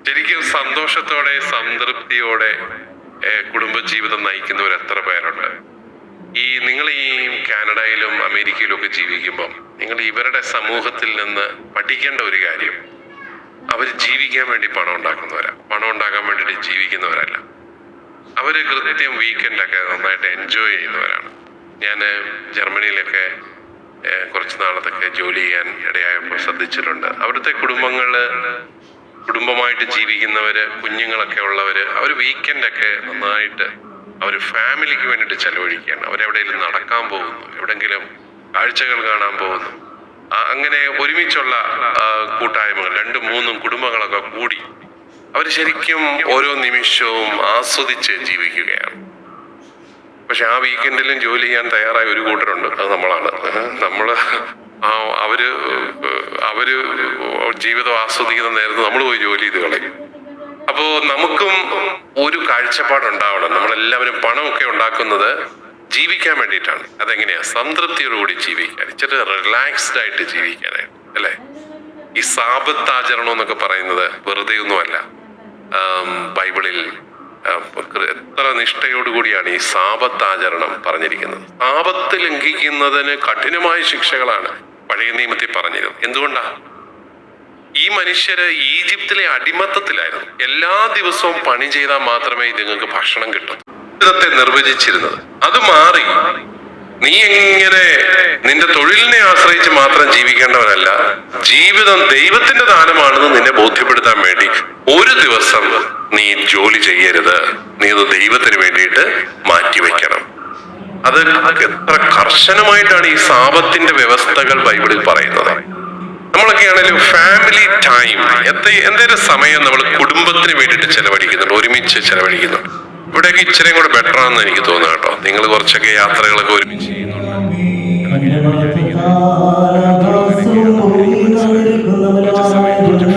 ശരിക്കും സന്തോഷത്തോടെ സംതൃപ്തിയോടെ കുടുംബജീവിതം നയിക്കുന്നവർ എത്ര പേരുണ്ട്? നിങ്ങൾ ഈ കാനഡയിലും അമേരിക്കയിലും ഒക്കെ ജീവിക്കുമ്പം നിങ്ങൾ ഇവരുടെ സമൂഹത്തിൽ നിന്ന് പഠിക്കേണ്ട ഒരു കാര്യം, അവർ ജീവിക്കാൻ വേണ്ടി പണം ഉണ്ടാക്കുന്നവരാ. പണം ഉണ്ടാക്കാൻ വേണ്ടിയിട്ട് ജീവിക്കുന്നവരല്ല. അവര് കൃത്യം വീക്കെൻഡൊക്കെ നന്നായിട്ട് എൻജോയ് ചെയ്യുന്നവരാണ്. ഞാൻ ജർമ്മനിയിലൊക്കെ കുറച്ച് നാളത്തൊക്കെ ജോലി ചെയ്യാൻ ഇടയായപ്പോൾ ശ്രദ്ധിച്ചിട്ടുണ്ട്. അവിടുത്തെ കുടുംബമായിട്ട് ജീവിക്കുന്നവര്, കുഞ്ഞുങ്ങളൊക്കെ ഉള്ളവര്, അവർ വീക്കെൻഡൊക്കെ നന്നായിട്ട് അവർ ഫാമിലിക്ക് വേണ്ടിയിട്ട് ചെലവഴിക്കുകയാണ്. അവരെവിടെയെങ്കിലും നടക്കാൻ പോകുന്നു, എവിടെങ്കിലും കാഴ്ചകൾ കാണാൻ പോകുന്നു. അങ്ങനെ ഒരുമിച്ചുള്ള കൂട്ടായ്മകൾ 2-3 കുടുംബങ്ങളൊക്കെ കൂടി അവർ ശരിക്കും ഓരോ നിമിഷവും ആസ്വദിച്ച് ജീവിക്കുകയാണ്. പക്ഷെ ആ വീക്കെൻഡിലും ജോലി ചെയ്യാൻ തയ്യാറായ ഒരു കൂട്ടരുണ്ട്, അത് നമ്മളാണ്. അവര് ജീവിതം ആസ്വദിക്കുന്ന നേരത്ത് നമ്മൾ പോയി ജോലി ചെയ്ത് കളയും. അപ്പോൾ നമുക്കും ഒരു കാഴ്ചപ്പാടുണ്ടാവണം. നമ്മളെല്ലാവരും പണമൊക്കെ ഉണ്ടാക്കുന്നത് ജീവിക്കാൻ വേണ്ടിയിട്ടാണ്. അതെങ്ങനെയാ? സംതൃപ്തിയോടുകൂടി ജീവിക്കാൻ, ഇച്ചിരി റിലാക്സ്ഡ് ആയിട്ട് ജീവിക്കാനായിട്ട്, അല്ലേ? ഈ സാബത്ത് ആചരണം എന്നൊക്കെ പറയുന്നത് വെറുതെ ഒന്നുമല്ല. ബൈബിളിൽ എത്ര നിഷ്ഠയോടുകൂടിയാണ് ഈ സാബത്ത് ആചരണം പറഞ്ഞിരിക്കുന്നത്. സാബത്ത് ലംഘിക്കുന്നതിന് കഠിനമായ ശിക്ഷകളാണ് പഴയ നിയമത്തിൽ പറഞ്ഞിരുന്നത്. എന്തുകൊണ്ടാ? ഈ മനുഷ്യര് ഈജിപ്തിലെ അടിമത്തത്തിലായിരുന്നു. എല്ലാ ദിവസവും പണി ചെയ്താൽ മാത്രമേ നിങ്ങൾക്ക് ഭക്ഷണം കിട്ടൂ. ജീവിതത്തെ നിർവചിച്ചിരുന്നത് അത് മാറി. നീ എങ്ങനെ നിന്റെ തൊഴിലിനെ ആശ്രയിച്ച് മാത്രം ജീവിക്കേണ്ടവനല്ല, ജീവിതം ദൈവത്തിന്റെ ദാനമാണെന്ന് നിന്നെ ബോധ്യപ്പെടുത്താൻ വേണ്ടി ഒരു ദിവസം നീ ജോലി ചെയ്യരുത്. നീ അത് ദൈവത്തിന് വേണ്ടിയിട്ട് മാറ്റിവെക്കണം. അത് എത്ര കർശനമായിട്ടാണ് ഈ സാബത്തിന്റെ വ്യവസ്ഥകൾ ബൈബിളിൽ പറയുന്നത്. നമ്മളൊക്കെ ആണെങ്കിലും ഫാമിലി ടൈം എന്തൊരു സമയം നമ്മൾ കുടുംബത്തിന് വേണ്ടിയിട്ട് ചെലവഴിക്കുന്നുണ്ട്, ഒരുമിച്ച് ചെലവഴിക്കുന്നുണ്ട്. ഇവിടെയൊക്കെ ഇച്ചിരി കൂടെ ബെറ്റർ ആണെന്ന് എനിക്ക് തോന്നുന്നു കേട്ടോ. നിങ്ങൾ കുറച്ചൊക്കെ യാത്രകളൊക്കെ ഒരുമിച്ച് ചെയ്യുന്നുണ്ട്.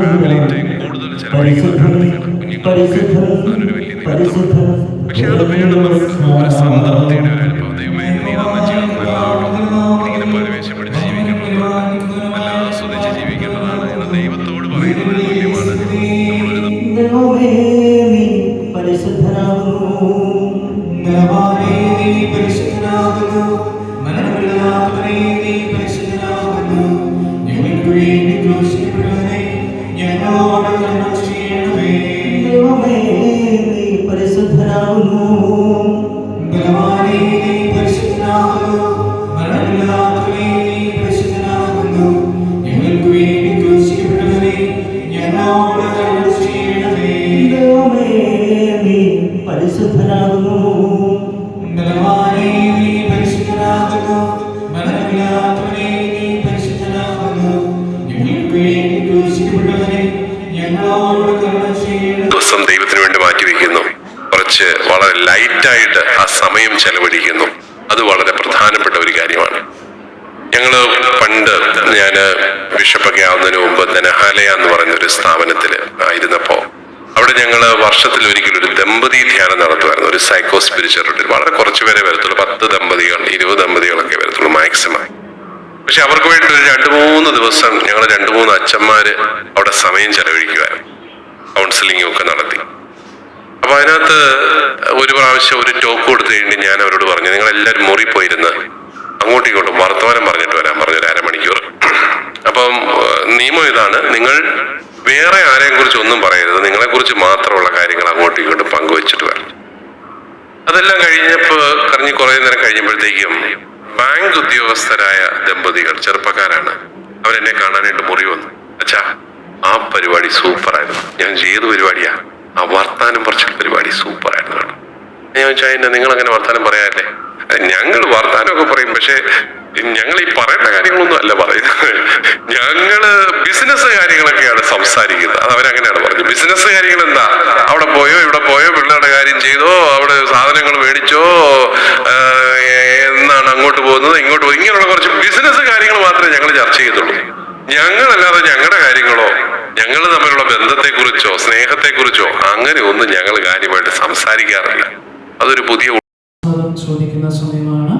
ഫാമിലി ടൈം കൂടുതൽ ചെലവഴിക്കുന്നുണ്ട് കുഞ്ഞുങ്ങളൊക്കെ. അതിനൊരു വലിയ നിമിത്തമാണ്. പക്ഷെ അത് വേണം നമുക്ക് ഒരു സംതൃപ്തിയുടെ ഒരു അനുഭവം. ദൈവമേ, നീ തന്ന ജീവിതം നല്ലതാണോ, ഇങ്ങനെ പരിവേഷം പിടിച്ച് ജീവിക്കേണ്ടതാണ്, നല്ല ആസ്വദിച്ച് ജീവിക്കേണ്ടതാണ് എന്ന് ദൈവത്തോട് പറയുന്നത് തുല്യമാണ്. ദിവസം ദൈവത്തിന് വേണ്ടി മാറ്റിവെക്കുന്നു, കുറച്ച് വളരെ ലൈറ്റായിട്ട് ആ സമയം ചെലവഴിക്കുന്നു. അത് വളരെ പ്രധാനപ്പെട്ട ഒരു കാര്യമാണ്. ഞങ്ങള് പണ്ട് ഞാൻ ബിഷപ്പൊക്കെ ആവുന്നതിന് മുമ്പ് ധനഹാലയ എന്ന് പറയുന്നൊരു സ്ഥാപനത്തിൽ ആയിരുന്നപ്പോൾ അവിടെ ഞങ്ങള് വർഷത്തിൽ ഒരിക്കലും ഒരു ദമ്പതി ധ്യാനം നടത്തുമായിരുന്നു. ഒരു സൈക്കോ സ്പിരിച്വൽ റിട്രീറ്റ്. വളരെ കുറച്ച് പേരെ വരത്തുള്ളൂ, 10 ദമ്പതികൾ 20 ദമ്പതികളൊക്കെ വരത്തുള്ളൂ മാക്സിമം. പക്ഷെ അവർക്ക് വേണ്ടി ഒരു 2-3 ദിവസം ഞങ്ങൾ 2-3 അച്ഛന്മാര് അവിടെ സമയം ചെലവഴിക്കുമായിരുന്നു, കൗൺസിലിംഗും ഒക്കെ നടത്തി. അപ്പൊ അതിനകത്ത് ഒരു പ്രാവശ്യം ഒരു ടോക്ക് കൊടുത്തു കഴിഞ്ഞ് ഞാൻ അവരോട് പറഞ്ഞു, നിങ്ങളെല്ലാവരും മുറി പോയിരുന്ന് അങ്ങോട്ടും ഇങ്ങോട്ടും വർത്തമാനം പറഞ്ഞിട്ട് വരാൻ പറഞ്ഞു, ഒരു അരമണിക്കൂർ. അപ്പം നിയമം ഇതാണ്, നിങ്ങൾ വേറെ ആരെയും കുറിച്ച് ഒന്നും പറയരുത്, നിങ്ങളെ കുറിച്ച് മാത്രമുള്ള കാര്യങ്ങൾ അങ്ങോട്ടും ഇങ്ങോട്ടും പങ്കുവെച്ചിട്ട് വരണം. അതെല്ലാം കുറെ നേരം കഴിഞ്ഞപ്പോഴത്തേക്കും ബാങ്ക് ഉദ്യോഗസ്ഥരായ ദമ്പതികൾ, ചെറുപ്പക്കാരാണ്, അവരെന്നെ കാണാനായിട്ട് മുറി വന്നു. അച്ഛാ, ആ പരിപാടി സൂപ്പറായിരുന്നു. ഞാൻ ചെയ്ത പരിപാടിയാ, ആ വർത്താനം പറച്ചിൽ പരിപാടി സൂപ്പറായിരുന്നു. ഞാൻ ചോദിച്ചാൽ എന്നെ നിങ്ങൾ അങ്ങനെ വർത്താനം പറയാല്ലേ? ഞങ്ങൾ വർത്താനമൊക്കെ പറയും, പക്ഷെ ഞങ്ങൾ ഈ പറയേണ്ട കാര്യങ്ങളൊന്നും അല്ല പറയുന്നത്. ഞങ്ങള് ബിസിനസ് കാര്യങ്ങളൊക്കെയാണ് സംസാരിക്കുന്നത്. അത് അവരങ്ങനെയാണ് പറഞ്ഞത്. ബിസിനസ് കാര്യങ്ങൾ എന്താ, അവിടെ പോയോ ഇവിടെ പോയോ, പിള്ളേരുടെ കാര്യം ചെയ്തോ, അവിടെ സാധനങ്ങൾ മേടിച്ചോ, എന്നാണ് അങ്ങോട്ട് പോകുന്നത്, ഇങ്ങോട്ട് പോകും, ഇങ്ങനെയുള്ള കുറച്ച് ബിസിനസ് കാര്യങ്ങൾ മാത്രമേ ഞങ്ങൾ ചർച്ച ചെയ്തുള്ളൂ. ഞങ്ങളല്ലാതെ ഞങ്ങളുടെ കാര്യങ്ങളോ ഞങ്ങൾ തമ്മിലുള്ള ബന്ധത്തെക്കുറിച്ചോ സ്നേഹത്തെക്കുറിച്ചോ അങ്ങനെ ഒന്നും ഞങ്ങൾ കാര്യമായിട്ട് സംസാരിക്കാറില്ല. അതൊരു പുതിയ ചോദിക്കുന്ന സമയമാണ്.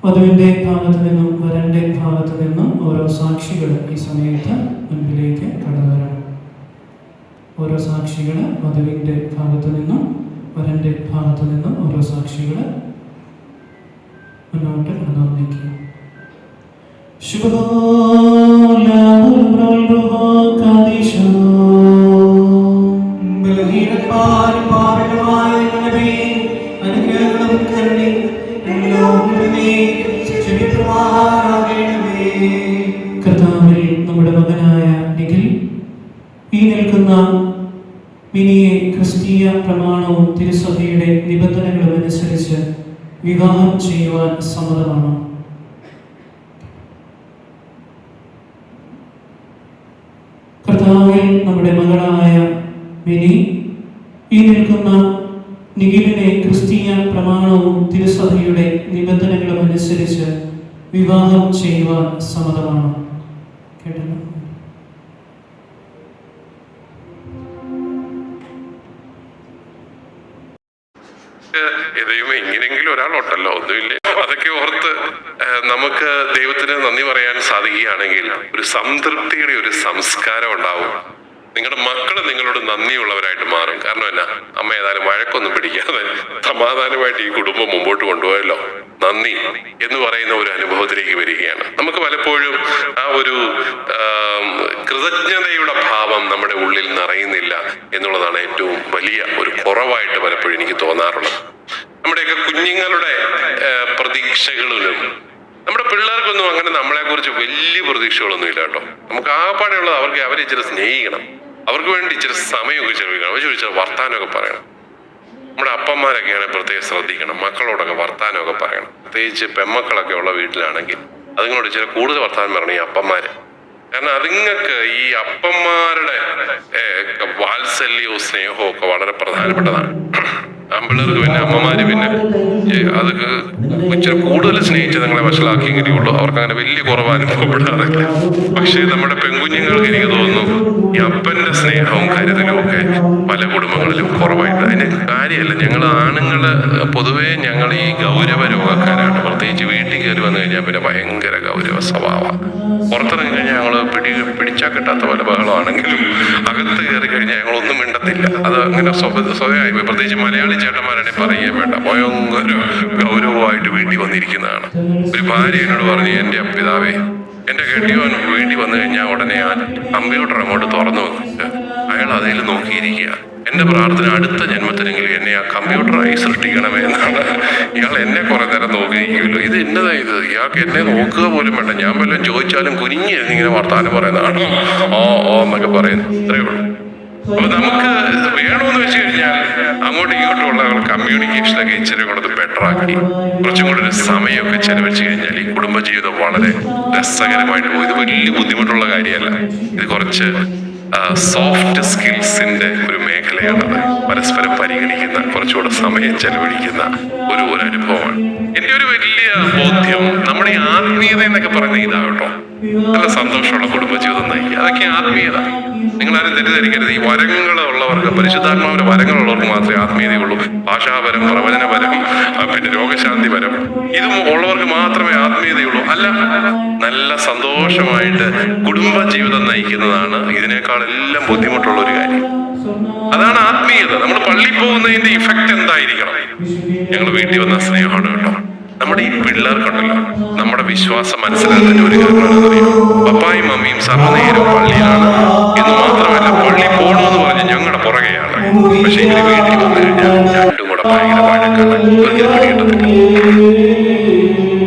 വധുവിന്റെ ഭാഗത്ത് നിന്നും വരന്റെ ഭാഗത്ത് നിന്നും ഓരോ സാക്ഷികൾ ഈ സമയത്ത് മുൻപിലേക്ക് കടന്നു വരണം. ഓരോ സാക്ഷികൾ, വധുവിൻ്റെ ഭാഗത്തു നിന്നും വരൻ്റെ ഭാഗത്തു നിന്നും ഓരോ സാക്ഷികൾ മുന്നോട്ട് കടന്നു വന്നേക്കും. കർത്താവിൽ നമ്മുടെ മകനായ നിഖിൽ ഈ നിൽക്കുന്ന മിനിയെ ക്രിസ്തീയ പ്രമാണവും തിരുസഭയുടെ നിബന്ധനകളും അനുസരിച്ച് വിവാഹം ചെയ്യുവാൻ സമ്മതമാണ്. കർത്താവിൽ നമ്മുടെ മകളായ മിനി ഈ നിൽക്കുന്ന നിഖിലിനെ ക്രിസ്തീയ പ്രമാണവും തിരുസഭയുടെ നിബന്ധനകളും അനുസരിച്ച് വിവാഹം ചെയ്യുവാൻ സമ്മതമാണ്. കേട്ടല്ലോ? ദൈവമേ, ഇങ്ങനെയെങ്കിലും ഒരാളോട്ടല്ലോ, ഒന്നുമില്ലേ. അതൊക്കെ ഓർത്ത് നമുക്ക് ദൈവത്തിന് നന്ദി പറയാൻ സാധിക്കുകയാണെങ്കിൽ ഒരു സംതൃപ്തിയുടെ ഒരു സംസ്കാരം ഉണ്ടാവും. നിങ്ങളുടെ മക്കള് നിങ്ങളോട് നന്ദിയുള്ളവരായിട്ട് മാറും. കാരണം എന്നാ, അമ്മ ഏതായാലും വഴക്കൊന്നും പിടിക്കാതെ സമാധാനമായിട്ട് ഈ കുടുംബം മുമ്പോട്ട് കൊണ്ടുപോയല്ലോ, നന്ദി എന്ന് പറയുന്ന ഒരു അനുഭവത്തിലേക്ക് വരികയാണ്. നമുക്ക് പലപ്പോഴും ആ ഒരു കൃതജ്ഞതയുടെ ഭാവം നമ്മുടെ ഉള്ളിൽ നിറയുന്നില്ല എന്നുള്ളതാണ് ഏറ്റവും വലിയ ഒരു കുറവായിട്ട് പലപ്പോഴും എനിക്ക് തോന്നാറുള്ളത്. നമ്മുടെയൊക്കെ കുഞ്ഞുങ്ങളുടെ പ്രതീക്ഷകളിലും നമ്മുടെ പിള്ളേർക്കൊന്നും അങ്ങനെ നമ്മളെ കുറിച്ച് വലിയ പ്രതീക്ഷകളൊന്നും ഇല്ല കേട്ടോ. നമുക്ക് ആകപ്പാടെയുള്ളത് അവരെ ഇച്ചിരി സ്നേഹിക്കണം, അവർക്ക് വേണ്ടി ഇച്ചിരി സമയമൊക്കെ ചെലവഴിക്കണം, അവർ ചോദിച്ചാൽ വർത്താനമൊക്കെ പറയണം. നമ്മുടെ അപ്പന്മാരൊക്കെയാണ് പ്രത്യേകം ശ്രദ്ധിക്കണം, മക്കളോടൊക്കെ വർത്താനമൊക്കെ പറയണം. പ്രത്യേകിച്ച് പെമ്മക്കളൊക്കെ ഉള്ള വീട്ടിലാണെങ്കിൽ അതുങ്ങളോട് ഇച്ചിരി കൂടുതൽ വർത്താനം പറയണം ഈ അപ്പന്മാര്. കാരണം അതുങ്ങൾക്ക് ഈ അപ്പന്മാരുടെ വാത്സല്യവും സ്നേഹവും ഒക്കെ വളരെ പ്രധാനപ്പെട്ടതാണ്. ആമ്പിള്ളേർക്ക് പിന്നെ അമ്മമാര് പിന്നെ അതൊക്കെ ഇച്ചിരി കൂടുതൽ സ്നേഹിച്ച് നിങ്ങളെ വഷളാക്കിയെങ്കിലേ ഉള്ളൂ. അവർക്ക് അങ്ങനെ വലിയ കുറവ് അനുഭവപ്പെടാറില്ല. പക്ഷേ നമ്മുടെ പെൺകുഞ്ഞുങ്ങൾക്ക് എനിക്ക് തോന്നുന്നു ഈ അപ്പന്റെ സ്നേഹവും കരുതലും ഒക്കെ പല കുടുംബങ്ങളിലും കുറവായിട്ട്. അതിന് കാര്യമല്ല, ഞങ്ങൾ ആണുങ്ങള് പൊതുവേ ഞങ്ങൾ ഈ ഗൗരവ രോഗക്കാരാണ്. പ്രത്യേകിച്ച് വീട്ടിൽ കയറി വന്നു കഴിഞ്ഞാൽ പിന്നെ ഭയങ്കര ഗൗരവ സ്വഭാവമാണ്. പുറത്തിറങ്ങി കഴിഞ്ഞാൽ ഞങ്ങൾ പിടിച്ചാൽ കിട്ടാത്ത പല ബഹളമാണെങ്കിലും അകത്ത് കയറി കഴിഞ്ഞാൽ ഞങ്ങളൊന്നും മിണ്ടത്തില്ല. അത് അങ്ങനെ സ്വയമായി. പ്രത്യേകിച്ച് മലയാളി ചേട്ടന്മാരാണെങ്കിൽ പറയുകയും വേണ്ട, ഭയങ്കര ഗൗരവമായിട്ട് വീട്ടിൽ വന്നിരിക്കുന്നതാണ്. ഒരു ഭാര്യ എന്നോട് പറഞ്ഞു, എൻ്റെ പിതാവേ, എൻ്റെ കെട്ടിയവൻ വീട്ടിൽ വന്നു കഴിഞ്ഞാൽ ഉടനെ ആ കമ്പ്യൂട്ടർ അങ്ങോട്ട് തുറന്നു വെച്ചിട്ട് അയാൾ അതിൽ നോക്കിയിരിക്കുക. എൻ്റെ പ്രാർത്ഥന അടുത്ത ജന്മത്തിനെങ്കിലും എന്നെ ആ കമ്പ്യൂട്ടറായി സൃഷ്ടിക്കണമേ എന്നാണ്. ഇയാൾ എന്നെ കുറെ നേരം നോക്കിയിരിക്കുമല്ലോ, ഇത് എന്നതാ ഇത്, ഇയാൾക്ക് എന്നെ നോക്കുക പോലും വേണ്ട, ഞാൻ വല്ലതും ചോദിച്ചാലും കുനിഞ്ഞിരുന്നിങ്ങനെ വർത്താനം പറയുന്നതാണ്, ഓ എന്നൊക്കെ പറയുന്നു. ഇത്രയേ ഉള്ളൂ. അപ്പൊ നമുക്ക് വേണമെന്ന് വെച്ച് കഴിഞ്ഞാൽ അങ്ങോട്ടും ഇങ്ങോട്ടുമുള്ള കമ്മ്യൂണിക്കേഷനൊക്കെ ഇച്ചിരി കൂടെ ബെറ്റർ ആക്കി കുറച്ചും കൂടെ ഒരു സമയമൊക്കെ ചെലവഴിച്ച് കഴിഞ്ഞാൽ ഈ കുടുംബജീവിതം വളരെ രസകരമായിട്ട് പോകും. ഇത് വലിയ ബുദ്ധിമുട്ടുള്ള കാര്യമല്ല, ഇത് കുറച്ച് സോഫ്റ്റ് സ്കിൽസിന്റെ ഒരു മേഖലയാണത്. പരസ്പരം പരിഗണിക്കുന്ന, കുറച്ചുകൂടെ സമയം ചെലവഴിക്കുന്ന ഒരു അനുഭവമാണ്. എൻ്റെ ഒരു വലിയ ബോധ്യം നമ്മുടെ ഈ ആത്മീയത എന്നൊക്കെ പറയുന്ന ഇതാകട്ടോ, നല്ല സന്തോഷമുള്ള കുടുംബജീവിതം നയിക്കുക, അതൊക്കെ ആത്മീയത. നിങ്ങളാരും തെറ്റിദ്ധരിക്കരുത്. ഈ വരങ്ങളുള്ളവർക്ക്, പരിശുദ്ധാത്മാവിന്റെ വരങ്ങളുള്ളവർക്ക് മാത്രമേ ആത്മീയതയുള്ളൂ. ഭാഷാപരം, പ്രവചനപരം, പിന്നെ രോഗശാന്തിപരം, ഇതും ഉള്ളവർക്ക് മാത്രമേ ആത്മീയതയുള്ളൂ. അല്ല, നല്ല സന്തോഷമായിട്ട് കുടുംബജീവിതം നയിക്കുന്നതാണ് ഇതിനേക്കാളെല്ലാം ബുദ്ധിമുട്ടുള്ള ഒരു കാര്യം. അതാണ് ആത്മീയത. നമ്മൾ പള്ളിയിൽ പോകുന്നതിന്റെ ഇഫക്റ്റ് എന്തായിരിക്കണം? ഞങ്ങൾ വീട്ടിൽ വന്ന സ്നേഹമാണ് കേട്ടോ. നമ്മുടെ ഈ പിള്ളേർക്കുണ്ടല്ലോ, നമ്മുടെ വിശ്വാസം മനസ്സിലാക്കുന്നതിന്റെ ഒരു കാരണമാണെന്നറിയാം. പപ്പായും മമ്മിയും സർവ്വനേരം പള്ളിയിലാണ് എന്ന് മാത്രമല്ല, പള്ളി പോകണമെന്ന് പറഞ്ഞ് ഞങ്ങളുടെ പുറകെയാണ്. പക്ഷെ ഇവര് വീട്ടിൽ വന്നു കഴിഞ്ഞാൽ രണ്ടും കൂടെ ഭയങ്കര വഴക്കാണ്. ഇവർക്ക് പിടികിട്ടത്തില്ല.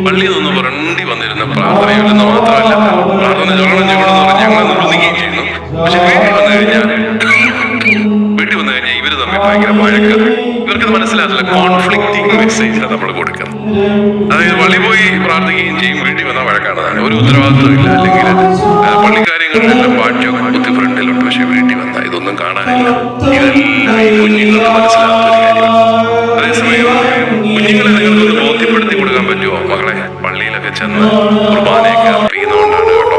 പള്ളിയിൽ നിന്ന് പുരണ്ടി വന്നിരുന്ന പ്രാർത്ഥനയില്ലെന്ന് മാത്രമല്ല, പ്രാർത്ഥന ചൊല്ലണം ചൊല്ലണമെന്ന് പറഞ്ഞ് ഞങ്ങളെ നിർബന്ധിക്കുകയും ചെയ്യുന്നു. പക്ഷെ വീട്ടിൽ വന്നു കഴിഞ്ഞാൽ ഇവര് തമ്മിൽ ഭയങ്കര വഴക്കാണ്. ഇവർക്കത് മനസ്സിലാകില്ല. കോൺഫ്ലിക്റ്റിംഗ് മെസ്സേജാണ് നമ്മൾ കൊടുക്കുന്നത്. അതായത് പള്ളി പോയി പ്രാർത്ഥിക്കുകയും ചെയ്യും, വീട്ടിൽ വന്നാൽ വഴക്കാണതാണ്. ഒരു ഉത്തരവാദിത്വം ഇല്ല. അല്ലെങ്കിൽ പള്ളിക്കാര്യങ്ങളിലെല്ലാം പാഠ്യമൊക്കെ കുത്തി ഫ്രണ്ടിലുണ്ട്, പക്ഷെ വീട്ടിൽ വന്നാൽ ഇതൊന്നും കാണാനില്ല. ഇതെല്ലാം ഈ കുഞ്ഞുങ്ങൾക്ക് മനസ്സിലാകാത്ത ഒരു കാര്യമാണ്. അതേസമയം കുഞ്ഞുങ്ങളെ നിങ്ങൾക്കൊന്ന് ബോധ്യപ്പെടുത്തി കൊടുക്കാൻ പറ്റുമോ? മകളെ, പള്ളിയിലൊക്കെ ചെന്ന് കുർബാനയൊക്കെ അർപ്പിക്കുന്നതുകൊണ്ടാണ് കേട്ടോ,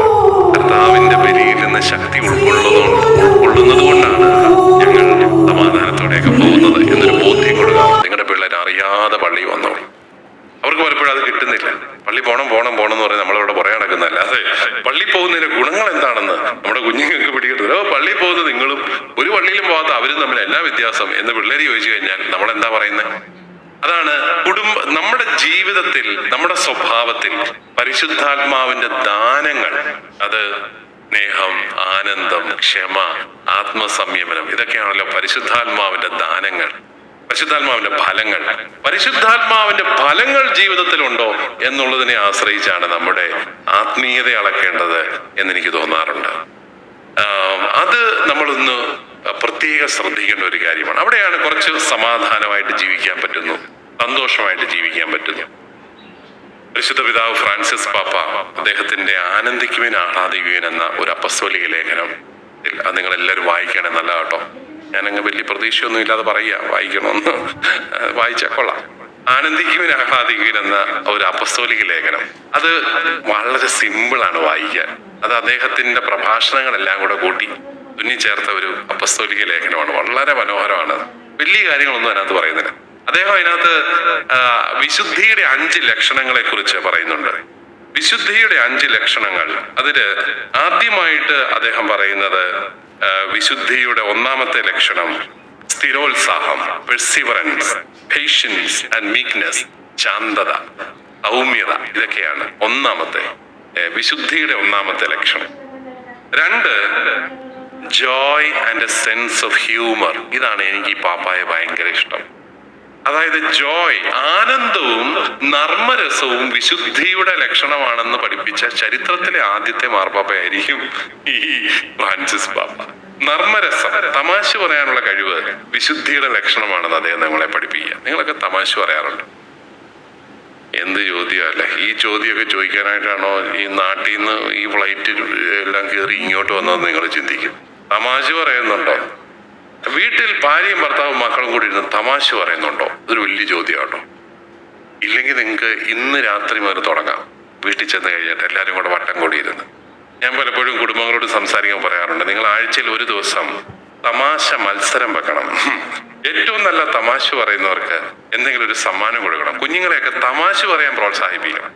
കർത്താവിന്റെ ബലിയിൽ നിന്ന് ശക്തി ഉൾക്കൊള്ളുന്നത് കൊണ്ടാണ് ഞങ്ങൾ സമാധാനത്തോടെയൊക്കെ പോകുന്നത് എന്നൊരു ബോധ്യം കൊടുക്കാം. നിങ്ങളുടെ പിള്ളേർ അറിയാതെ പള്ളി വന്നോളൂ. അവർക്ക് പലപ്പോഴും അത് കിട്ടുന്നില്ല. പള്ളി പോണം എന്ന് പറഞ്ഞാൽ നമ്മളിവിടെ പുറകെ നടക്കുന്നതല്ല. അതെ, പള്ളി പോകുന്നതിന്റെ ഗുണങ്ങൾ എന്താണെന്ന് നമ്മുടെ കുഞ്ഞുങ്ങൾക്ക് പിടികിട്ടുന്നില്ല. പള്ളി പോകുന്നത് നിങ്ങളും ഒരു പള്ളി പള്ളിയിലും പോകാത്ത അവരും തമ്മിൽ എന്നാ വ്യത്യാസം എന്ന് പിള്ളേര് ചോദിച്ചു കഴിഞ്ഞാൽ നമ്മൾ എന്താ പറയുന്നത്? അതാണ് നമ്മുടെ ജീവിതത്തിൽ, നമ്മുടെ സ്വഭാവത്തിൽ പരിശുദ്ധാത്മാവിന്റെ ദാനങ്ങൾ, അത് സ്നേഹം, ആനന്ദം, ക്ഷമ, ആത്മസംയമനം, ഇതൊക്കെയാണല്ലോ പരിശുദ്ധാത്മാവിന്റെ ദാനങ്ങൾ, പരിശുദ്ധാത്മാവിന്റെ ഫലങ്ങൾ. പരിശുദ്ധാത്മാവിന്റെ ഫലങ്ങൾ ജീവിതത്തിലുണ്ടോ എന്നുള്ളതിനെ ആശ്രയിച്ചാണ് നമ്മുടെ ആത്മീയത അളക്കേണ്ടത് എന്നെനിക്ക് തോന്നാറുണ്ട്. അത് നമ്മളൊന്ന് പ്രത്യേകം ശ്രദ്ധിക്കേണ്ട ഒരു കാര്യമാണ്. അവിടെയാണ് കുറച്ച് സമാധാനമായിട്ട് ജീവിക്കാൻ പറ്റുന്നു, സന്തോഷമായിട്ട് ജീവിക്കാൻ പറ്റുന്നു. പരിശുദ്ധ പിതാവ് ഫ്രാൻസിസ് പാപ്പ അദ്ദേഹത്തിന്റെ ആനന്ദിക്കുവിൻ ആഹ്ലാദിക്കുവിൻ എന്ന ഒരു അപ്പസ്തോലിക ലേഖനം, അത് നിങ്ങൾ എല്ലാവരും വായിക്കണേ, നല്ല കേട്ടോ. ഞാനങ്ങ് വലിയ പ്രതീക്ഷയൊന്നും ഇല്ലാതെ പറയുക, വായിക്കണമെന്ന്. വായിച്ചാൽ കൊള്ളാം. ആനന്ദിക്കുവിൻ ആഹ്ലാദിക്കുവിൻ എന്ന ഒരു അപ്പസ്തോലിക ലേഖനം, അത് വളരെ സിമ്പിളാണ് വായിക്കാൻ. അത് അദ്ദേഹത്തിന്റെ പ്രഭാഷണങ്ങളെല്ലാം കൂടെ കൂട്ടി തുന്നിച്ചേർത്ത ഒരു അപ്പസ്തോലിക ലേഖനമാണ്. വളരെ മനോഹരമാണ്. വലിയ കാര്യങ്ങളൊന്നും അതിനകത്ത് പറയുന്നില്ല. അദ്ദേഹം അതിനകത്ത് വിശുദ്ധിയുടെ 5 ലക്ഷണങ്ങളെ കുറിച്ച് പറയുന്നുണ്ട്. വിശുദ്ധിയുടെ 5 ലക്ഷണങ്ങൾ. അതില് ആദ്യമായിട്ട് അദ്ദേഹം പറയുന്നത് വിശുദ്ധിയുടെ 1ാമത്തെ ലക്ഷണം സ്ഥിരോത്സാഹം, പെർസിവറൻസ്, പേഷ്യൻസ് ആൻഡ് മീക്നെസ്, ശാന്തത, സൗമ്യത, ഇതൊക്കെയാണ് 1ാമത്തെ വിശുദ്ധിയുടെ 1ാമത്തെ ലക്ഷണം. 2, Joy and A sense of humour. ഇതാണ് എനിക്ക് ഈ പാപ്പായെ ഭയങ്കര ഇഷ്ടം. അതായത് ജോയ്, ആനന്ദവും നർമ്മരസവും വിശുദ്ധിയുടെ ലക്ഷണമാണെന്ന് പഠിപ്പിച്ച ചരിത്രത്തിലെ ആദ്യത്തെ മാർപ്പാപ്പയായിരിക്കും ഈ ഫ്രാൻസിസ് പാപ്പ. നർമ്മരസം, തമാശ പറയാനുള്ള കഴിവ് വിശുദ്ധിയുടെ ലക്ഷണമാണെന്ന് അദ്ദേഹം നമ്മളെ പഠിപ്പിക്കുക. നിങ്ങളൊക്കെ തമാശ പറയാറുണ്ട്? എന്ത് ചോദ്യമല്ലേ ഈ ചോദ്യമൊക്കെ ചോദിക്കാനായിട്ടാണോ ഈ നാട്ടിൽ നിന്ന് ഈ ഫ്ലൈറ്റ് എല്ലാം കയറി ഇങ്ങോട്ട് വന്നതെന്ന് നിങ്ങൾ ചിന്തിക്കും. തമാശ പറയുന്നുണ്ടോ? വീട്ടിൽ ഭാര്യയും ഭർത്താവും മക്കളും കൂടി ഇരുന്ന് തമാശ പറയുന്നുണ്ടോ? ഇതൊരു വലിയ ചോദ്യമാട്ടോ. ഇല്ലെങ്കിൽ നിങ്ങൾക്ക് ഇന്ന് രാത്രി മുതൽ തുടങ്ങാം. വീട്ടിൽ ചെന്ന് കഴിഞ്ഞിട്ട് എല്ലാവരും കൂടെ വട്ടം കൂടിയിരുന്ന്. ഞാൻ പലപ്പോഴും കുടുംബങ്ങളോട് സംസാരിക്കാൻ പറയാറുണ്ട്, നിങ്ങൾ ആഴ്ചയിൽ ഒരു ദിവസം തമാശ മത്സരം വെക്കണം. ഏറ്റവും നല്ല തമാശ പറയുന്നവർക്ക് എന്തെങ്കിലും ഒരു സമ്മാനം കൊടുക്കണം. കുഞ്ഞുങ്ങളെയൊക്കെ തമാശ പറയാൻ പ്രോത്സാഹിപ്പിക്കണം.